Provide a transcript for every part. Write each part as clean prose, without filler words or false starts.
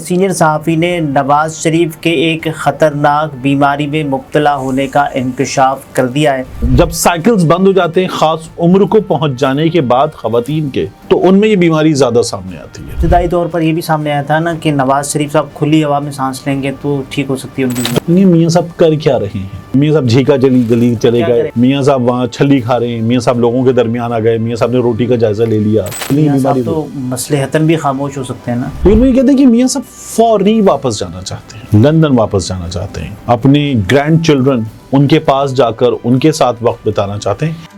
Senior صحافی نے نواز شریف کے ایک خطرناک بیماری میں مبتلا ہونے کا انکشاف کر دیا ہے۔ جب سائیکلز بند ہو جاتے ہیں خاص عمر کو پہنچ جانے کے بعد خواتین کے، تو ان میں یہ بیماری زیادہ سامنے آتی ہے۔ ابتدائی طور پر یہ بھی سامنے آیا تھا نا کہ نواز شریف صاحب کھلی ہوا میں سانس لیں گے تو ٹھیک ہو سکتی ہے ان کی بیماری۔ میاں صاحب کر کیا رہے ہیں؟ میاں صاحب جھیکا جلی چلے گئے، میاں صاحب وہاں چھلی کھا رہے ہیں، میاں صاحب لوگوں کے درمیان آ گئے، میاں صاحب نے روٹی کا جائزہ لے لیا۔ میاں صاحب تو مصلحتاً بھی خاموش ہو سکتے ہیں نا۔ لیکن وہ یہ کہتے ہیں کہ میاں صاحب فوری واپس جانا چاہتے ہیں، لندن واپس جانا چاہتے ہیں، اپنے گرینڈ چلڈرن ان کے پاس جا کر ان کے ساتھ وقت بتانا چاہتے ہیں۔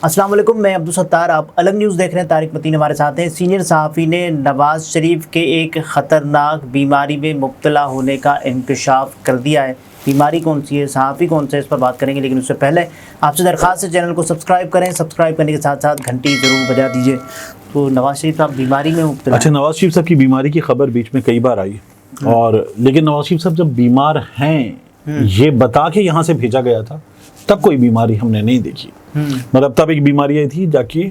السلام علیکم، میں عبدالستار، آپ الگ نیوز دیکھ رہے ہیں۔ طارق متین ہمارے ساتھ ہیں۔ سینئر صحافی نے نواز شریف کے ایک خطرناک بیماری میں مبتلا ہونے کا انکشاف کر دیا ہے۔ بیماری کون سی ہے، صحافی کون سے، اس پر بات کریں گے، لیکن اس سے پہلے آپ سے درخواست ہے چینل کو سبسکرائب کریں، سبسکرائب کرنے کے ساتھ ساتھ گھنٹی ضرور بجا دیجیے۔ تو نواز شریف صاحب بیماری میں مبتلا۔ اچھا، نواز شریف صاحب کی بیماری کی خبر بیچ میں کئی بار آئی، اور لیکن نواز شریف صاحب جب بیمار ہیں یہ بتا کے یہاں سے بھیجا گیا تھا، تب کوئی بیماری ہم نے نہیں دیکھی۔ مطلب تب ایک بیماری آئی تھی جا کے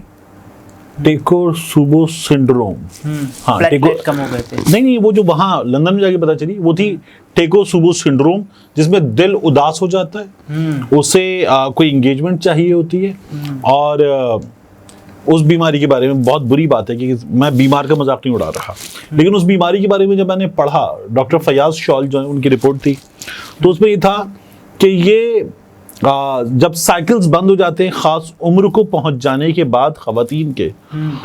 ٹیکو سوبو سنڈروم، ہاں کم ہو گئے تھے۔ نہیں، وہ جو وہاں لندن میں جا کے پتا چلی وہ تھی ٹیکو سوبو سنڈروم، جس میں دل اداس ہو جاتا ہے، اسے کوئی انگیجمنٹ چاہیے ہوتی ہے، اور اس بیماری کے بارے میں بہت بری بات ہے کہ میں بیمار کا مذاق نہیں اڑا رہا، لیکن اس بیماری کے بارے میں جب میں نے پڑھا، ڈاکٹر فیاض شال جو ہے ان کی رپورٹ تھی، تو اس میں یہ تھا کہ یہ جب سائیکلز بند ہو جاتے ہیں خاص عمر کو پہنچ جانے کے بعد خواتین کے،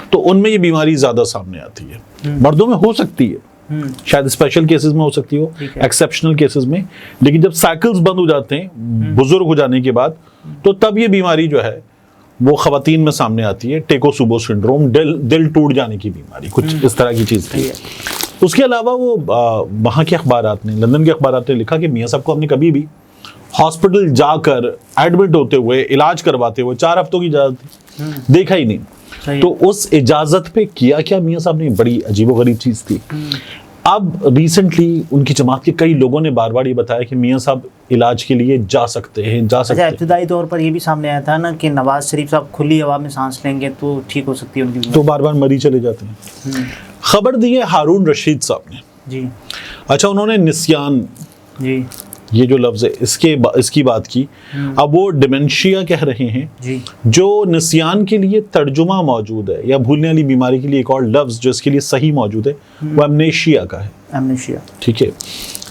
تو ان میں یہ بیماری زیادہ سامنے آتی ہے۔ مردوں میں ہو سکتی ہے، شاید اسپیشل کیسز میں ہو سکتی ہو، ایکسیپشنل کیسز میں، لیکن جب سائیکلز بند ہو جاتے ہیں بزرگ ہو جانے کے بعد، تو تب یہ بیماری جو ہے وہ خواتین میں سامنے آتی ہے۔ ٹیکو سوبو سنڈروم، دل ٹوٹ جانے کی بیماری، کچھ اس طرح کی چیز تھی۔ اس کے علاوہ وہ وہاں کے اخبارات نے، لندن کے اخبارات نے لکھا کہ میاں صاحب کو ہم نے کبھی بھی ہاسپٹل جا کر ایڈمٹ ہوتے ہوئے، علاج کرواتے ہوئے 4 ہفتوں کی اجازت دیکھا ہی نہیں۔ تو اس اجازت پہ کیا کیا میاں صاحب نے، بڑی عجیب و غریب چیز تھی۔ اب ریسنٹلی ان کی جماعت کے کئی لوگوں نے بار بار یہ بتایا کہ میاں صاحب علاج کے لیے جا سکتے ہیں۔ ابتدائی طور پر یہ بھی سامنے آیا تھا نا کہ نواز شریف صاحب کھلی ہوا میں سانس لیں گے تو ٹھیک ہو سکتی ہے ان کی بیماری، تو بار بار مری چلے جاتے ہیں۔ خبر دی ہے ہارون رشید صاحب نے۔ جی اچھا، انہوں نے نسیان، جی یہ جو لفظ ہے اس کی بات کی۔ اب وہ ڈیمنشیا کہہ رہے ہیں، جو نسیان کے لیے ترجمہ موجود ہے، یا بھولنے والی بیماری کے لیے ایک اور لفظ جو اس کے لیے صحیح موجود ہے وہ امنیشیا کا ہے۔ امنیشیا، ٹھیک ہے۔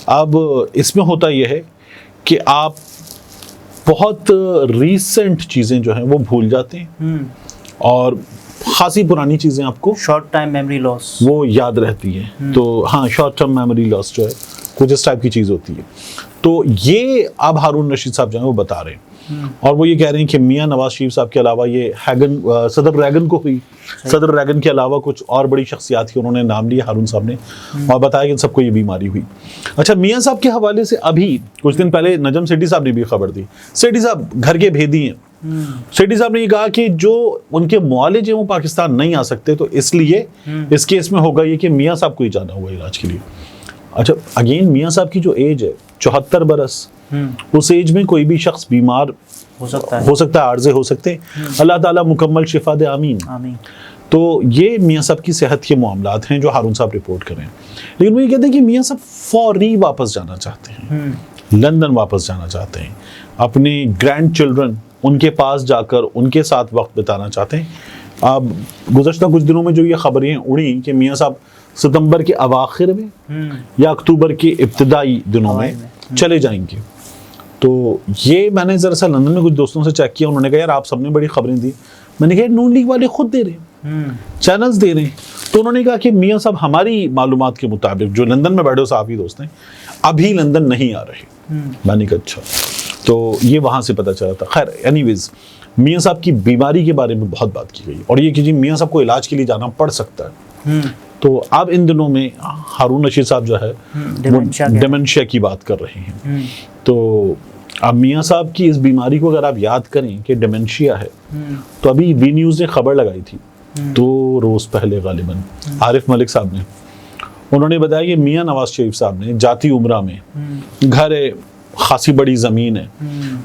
اب اس میں ہوتا یہ ہے کہ آپ بہت ریسنٹ چیزیں جو ہیں وہ بھول جاتے ہیں، اور خاصی پرانی چیزیں آپ کو شارٹ ٹائم میموری لاس وہ یاد رہتی ہیں۔ تو ہاں، شارٹ ٹرم میموری لاس جو ہے کچھ اس ٹائپ کی چیز ہوتی ہے۔ تو یہ اب ہارون رشید صاحب جو ہیں وہ بتا رہے ہیں، اور وہ یہ کہہ رہے ہیں کہ میاں نواز شریف صاحب کے علاوہ یہ صدر ریگن کو ہوئی، صدر ریگن کے علاوہ کچھ اور بڑی شخصیات کی انہوں نے نام لیے ہارون صاحب نے، اور بتایا کہ ان سب کو یہ بیماری ہوئی۔ اچھا، میاں صاحب کے حوالے سے ابھی کچھ دن پہلے نجم سیٹھی صاحب نے بھی خبر دی۔ سیٹھی صاحب گھر کے بھیدی ہیں۔ سیٹھی صاحب نے یہ کہا کہ جو ان کے معالج ہیں وہ پاکستان نہیں آ سکتے، تو اس لیے اس کیس میں ہوگا یہ کہ میاں صاحب کو ہی جانا ہوگا علاج کے لیے۔ اچھا، اگین میاں صاحب کی جو ایج ہے 74 برس، اس ایج میں کوئی بھی شخص بیمار ہو سکتا ہے، عارضے ہو سکتے ہیں۔ اللہ تعالیٰ مکمل شفا دے، آمین۔ تو یہ میاں صاحب کی صحت کے معاملات ہیں جو ہارون صاحب رپورٹ کر رہے ہیں، لیکن وہ یہ کہتے ہیں کہ میاں صاحب فوری واپس جانا چاہتے ہیں، لندن واپس جانا چاہتے ہیں، اپنے گرینڈ چلڈرن ان کے پاس جا کر ان کے ساتھ وقت بتانا چاہتے ہیں۔ اب گزشتہ کچھ دنوں میں جو یہ خبریں اڑیں کہ میاں صاحب ستمبر کے اواخر میں یا اکتوبر کے ابتدائی دنوں میں چلے جائیں گے، تو یہ میں نے ذرا سا لندن میں کچھ دوستوں سے چیک کیا، انہوں نے کہا یار آپ سب نے بڑی خبریں دی۔ میں نے کہا نون لیگ والے خود دے رہے ہیں، چینلز دے رہے ہیں۔ تو انہوں نے کہا کہ میاں صاحب ہماری معلومات کے مطابق، جو لندن میں بیٹھے صحافی دوست ہیں، ابھی لندن نہیں آ رہے۔ میں نے کہا اچھا، تو یہ وہاں سے پتہ چلا تھا۔ خیر، اینی ویز میاں صاحب کی بیماری کے بارے میں بہت بات کی گئی، اور یہ کہ جی میاں صاحب کو علاج کے لیے جانا پڑ سکتا ہے۔ تو اب ان دنوں میں ہارون رشید صاحب جو ہے ڈیمنشیا کی بات کر رہے ہیں۔ تو اب میاں صاحب کی اس بیماری کو اگر آپ یاد کریں کہ ڈیمنشیا ہے، تو ابھی وی نیوز نے خبر لگائی تھی 2 روز پہلے غالباً عارف ملک صاحب نے، انہوں نے بتایا کہ میاں نواز شریف صاحب نے جاتی عمرہ میں گھر ہے، خاصی بڑی زمین ہے،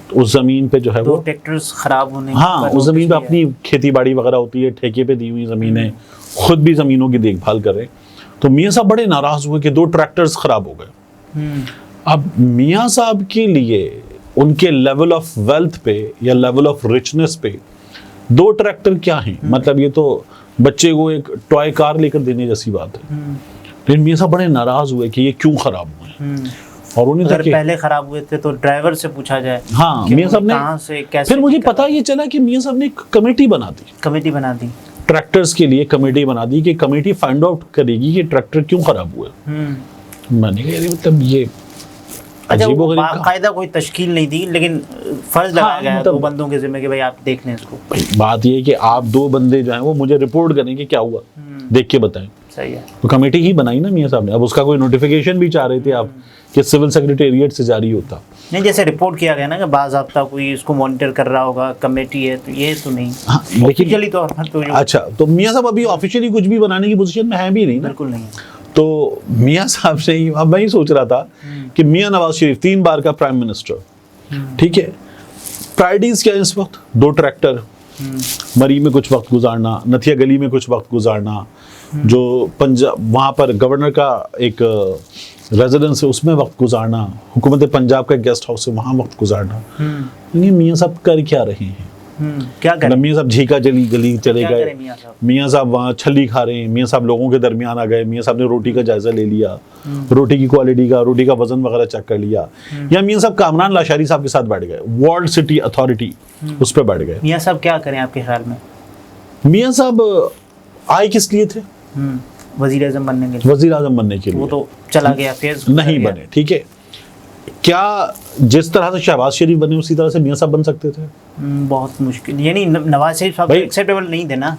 تو اس زمین پہ جو ہے وہ ٹریکٹرز خراب ہونے ہاں اس زمین پہ اپنی کھیتی باڑی وغیرہ ہوتی ہے، ٹھیکے پہ دی ہوئی زمینیں، خود بھی زمینوں کی دیکھ بھال کر رہے ہیں۔ تو میاں صاحب بڑے ناراض ہوئے کہ 2 ٹریکٹرز خراب ہو گئے۔ اب میاں صاحب کے لیے ان کے لیول آف ویلتھ پہ یا لیول آف رچنس پہ 2 ٹریکٹر کیا ہیں، مطلب یہ تو بچے کو ایک ٹوائے کار لے کر دینے جیسی بات ہے۔ لیکن میاں صاحب بڑے ناراض ہوئے کہ یہ کیوں خراب ہوئے ہیں، اور انہیں اگر پہلے خراب ہوئے تھے تو ڈرائیور سے پوچھا جائے ہاں کہ میاں صاحب نے کہاں سے کیسے، پھر مجھے پتا یہ چلا کہ میاں صاحب نے ایک کمیٹی بنا دی، کمیٹی بنا دی۔ ٹریکٹرز کے لیے کمیٹی بنا دی کہ کمیٹی فائنڈ آؤٹ کرے گی کہ ٹریکٹر کیوں خراب ہوئے۔ میں نے کہا مطلب یہ عجیب و غریب باقاعدہ کوئی تشکیل نہیں تھی، لیکن فرض لگایا گیا 2 بندوں کے ذمہ کہ بھائی آپ دیکھ لیں اس کو۔ بات یہ ہے کہ آپ 2 بندے جو ہیں وہ مجھے رپورٹ کریں کہ کیا ہوا، دیکھ کے بتائیں۔ صحیح ہے، تو کمیٹی ہی بنائی نا میاں صاحب نے، اب اس کا کوئی نوٹیفیکیشن بھی چاہ رہے تھے آپ کہ سول سیکریٹریٹ سے جاری ہوتا۔ نہیں جیسے رپورٹ کیا گیا نا کہ باضابطہ کوئی اس کو مانیٹر کر رہا ہوگا، کمیٹی ہے، تو یہ تو نہیں لیکن اچھا تو میاں صاحب ابھی آفیشیلی کچھ بھی بنانے کی پوزیشن میں ہے بھی نہیں نا، بالکل نہیں۔ تو میاں صاحب سے اب میں ہی سوچ رہا تھا کہ میاں نواز شریف 3 بار کا پرائم منسٹر، ٹھیک ہے، پرائرٹیز کیا ہے اس وقت؟ 2 ٹریکٹر، مری میں کچھ وقت گزارنا، نتھیا گلی میں کچھ وقت گزارنا، جو پنجاب وہاں پر گورنر کا ایک ریزیڈنس ہے اس میں وقت گزارنا، حکومت پنجاب کا گیسٹ ہاؤس ہے وہاں وقت گزارنا۔ یہ میاں صاحب کر کیا رہے ہیں؟ کیا کریں؟ میاں صاحب جھیکا گلی چلے گئے، میاں صاحب وہاں چھلی کھا رہے ہیں، میاں صاحب لوگوں کے درمیان آ گئے، میاں صاحب نے روٹی کا جائزہ لے لیا، روٹی کی کوالٹی کا، روٹی کا وزن وغیرہ چیک کر لیا، یا میاں صاحب کامران لاشاری صاحب کے ساتھ بیٹھ گئے، ورلڈ سٹی اتھارٹی اس پہ بیٹھ گئے۔ میاں صاحب کیا کریں آپ کے خیال میں؟ میاں صاحب آئے کس لیے تھے؟ وزیر اعظم بننے کے لیے۔ وزیر اعظم بننے کے لیے وہ تو چلا گیا، فیض نہیں بنے، ٹھیک ہے۔ کیا جس طرح سے شہباز شریف بنے اسی طرح سے میاں صاحب بن سکتے تھے؟ بہت مشکل، یعنی نواز شریف صاحب ایکسیپٹیبل نہیں تھے نا،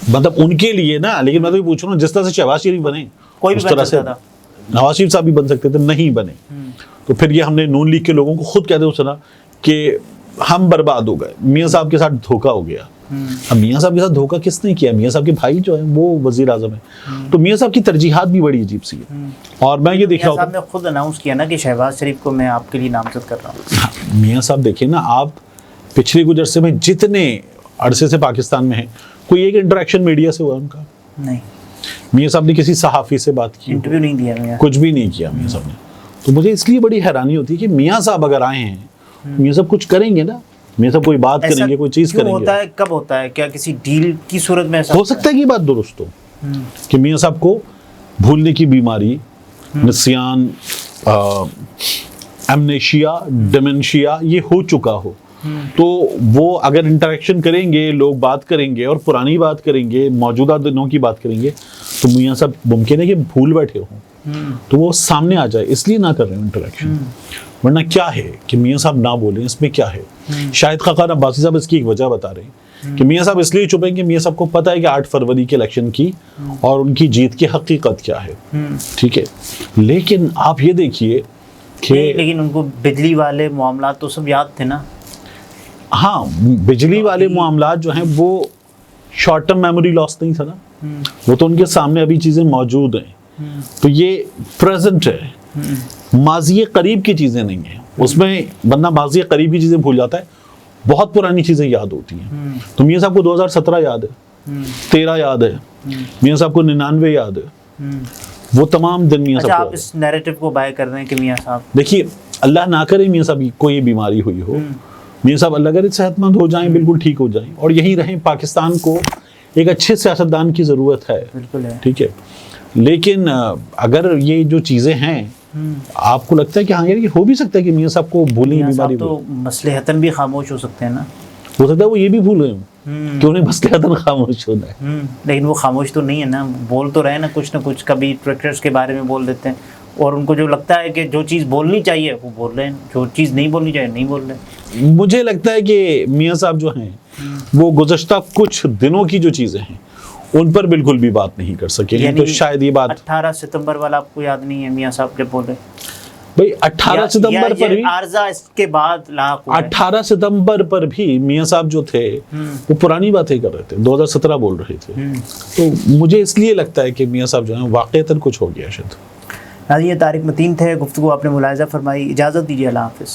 مطلب ان کے لیے نا، لیکن میں تو یہ پوچھ رہا ہوں جس طرح سے شہباز شریف بنے کوئی بھی اس طرح سے نواز شریف صاحب بھی بن سکتے تھے، نہیں بنے۔ تو پھر یہ ہم نے نون لیگ کے لوگوں کو خود کہتے ہوئے سنا کہ ہم برباد ہو گئے، میاں صاحب کے ساتھ دھوکا ہو گیا۔ اب میاں صاحب کے ساتھ دھوکا کس نے کیا؟ میاں صاحب کے بھائی جو ہیں وہ وزیر اعظم ہیں، تو میاں صاحب کی ترجیحات بھی بڑی عجیب سی ہے۔ اور میں یہ دیکھ رہا ہوں، صاحب نے خود اناؤنس کیا نا کہ شہباز شریف کو میں آپ کے لیے نامزد کر رہا ہوں۔ میاں صاحب دیکھیں نا، آپ پچھلے کچھ عرصے میں جتنے عرصے سے پاکستان میں ہیں، کوئی ایک انٹریکشن میڈیا سے ہوا ان کا نہیں؟ میاں صاحب نے کسی صحافی سے بات کی؟ انٹرویو نہیں دیا، کچھ بھی نہیں کیا میاں صاحب نے۔ تو مجھے اس لیے بڑی حیرانی ہوتی ہے کہ میاں صاحب اگر آئے ہیں، میاں صاحب کچھ کریں گے نا، میاں صاحب کوئی بات کریں گے، کوئی چیز کریں گے۔ ہوتا ہے کب ہوتا ہے؟ کیا کسی ڈیل کی صورت میں ایسا ہو سکتا ہے کہ بات درست ہو کہ میاں صاحب کو بھولنے کی بیماری، نسیان، ایمنیشیا، ڈیمنشیا یہ ہو چکا ہو، تو وہ اگر انٹریکشن کریں گے، لوگ بات کریں گے اور پرانی بات کریں گے، موجودہ دنوں کی بات کریں گے، تو میاں صاحب ممکن ہے کہ بھول بیٹھے ہوں، تو وہ سامنے آ جائے، اس لیے نہ کر رہے ہیں انٹریکشن۔ ورنہ کیا ہے کہ میاں صاحب نہ بولیں، اس میں کیا ہے؟ شاہد خاقان عباسی صاحب اس کی ایک وجہ بتا رہے ہیں کہ میاں صاحب اس لیے چپیں کہ میاں صاحب کو پتہ ہے کہ 8 فروری کے الیکشن کی اور ان کی جیت کی حقیقت کیا ہے، ٹھیک ہے۔ لیکن آپ یہ دیکھیے کہ لیکن ان کو بجلی والے معاملات تو سب یاد تھے نا۔ ہاں، بجلی والے معاملات جو ہیں وہ شارٹ ٹرم میموری لاس نہیں تھا نا، وہ تو ان کے سامنے ابھی چیزیں موجود ہیں، تو یہ پریزنٹ ہے، ماضی قریب کی چیزیں نہیں ہیں۔ اس میں بندہ ماضی قریب کی چیزیں بھول جاتا ہے، بہت پرانی چیزیں یاد ہوتی ہیں۔ تو میاں صاحب کو 2017 یاد ہے، 13 یاد ہے، میاں صاحب کو 99 یاد ہے، وہ تمام دن میاں صاحب آپ اس نیریٹو کو بائی کر رہے ہیں کہ میاں صاحب، دیکھیے اللہ نہ کرے میاں صاحب کو یہ بیماری ہوئی ہو، میاں صاحب اللہ کرے صحت مند ہو جائیں، بالکل ٹھیک ہو جائیں اور یہیں رہیں۔ پاکستان کو ایک اچھے سیاستدان کی ضرورت ہے، بالکل ہے، ٹھیک ہے۔ لیکن اگر یہ جو چیزیں ہیں، آپ کو لگتا ہے کہ ہاں یار یہ ہو بھی سکتا ہے کہ میاں صاحب کو بھولیں میاں بیماری صاحب تو مصلحتاً بھی خاموش ہو سکتے ہیں نا، ہو سکتا ہے وہ یہ بھی بھول گئے ہوں کہ انہیں مصلحتاً خاموش ہونا ہے، لیکن وہ خاموش تو نہیں ہے نا، بول تو رہے نا کچھ نہ کچھ، کبھی ٹریکٹرز کے بارے میں بول دیتے ہیں اور ان کو جو لگتا ہے کہ جو چیز بولنی چاہیے وہ بول رہے ہیں، جو چیز نہیں بولنی چاہیے نہیں بول رہے۔ مجھے لگتا ہے کہ میاں صاحب جو ہیں وہ گزشتہ کچھ دنوں کی جو چیزیں ہیں ان پر بالکل بھی بات نہیں کر سکے، تو شاید یہ بات 18 ستمبر والا آپ کو یاد نہیں ہے میاں صاحب جب بولے؟ بھائی 18 ستمبر پر بھی عارضہ اس کے بعد لاحق ہوا ہے. 18 ستمبر پر بھی میاں صاحب جو تھے وہ پرانی باتیں کر رہے تھے, 2017 بول رہے تھے. تو مجھے اس لیے لگتا ہے کہ میاں صاحب جو ہیں واقعتاً کچھ ہو گیا شاید. یہ طارق متین تھے, گفتگو آپ نے ملاحظہ فرمائی. اجازت دیجیے, اللہ حافظ.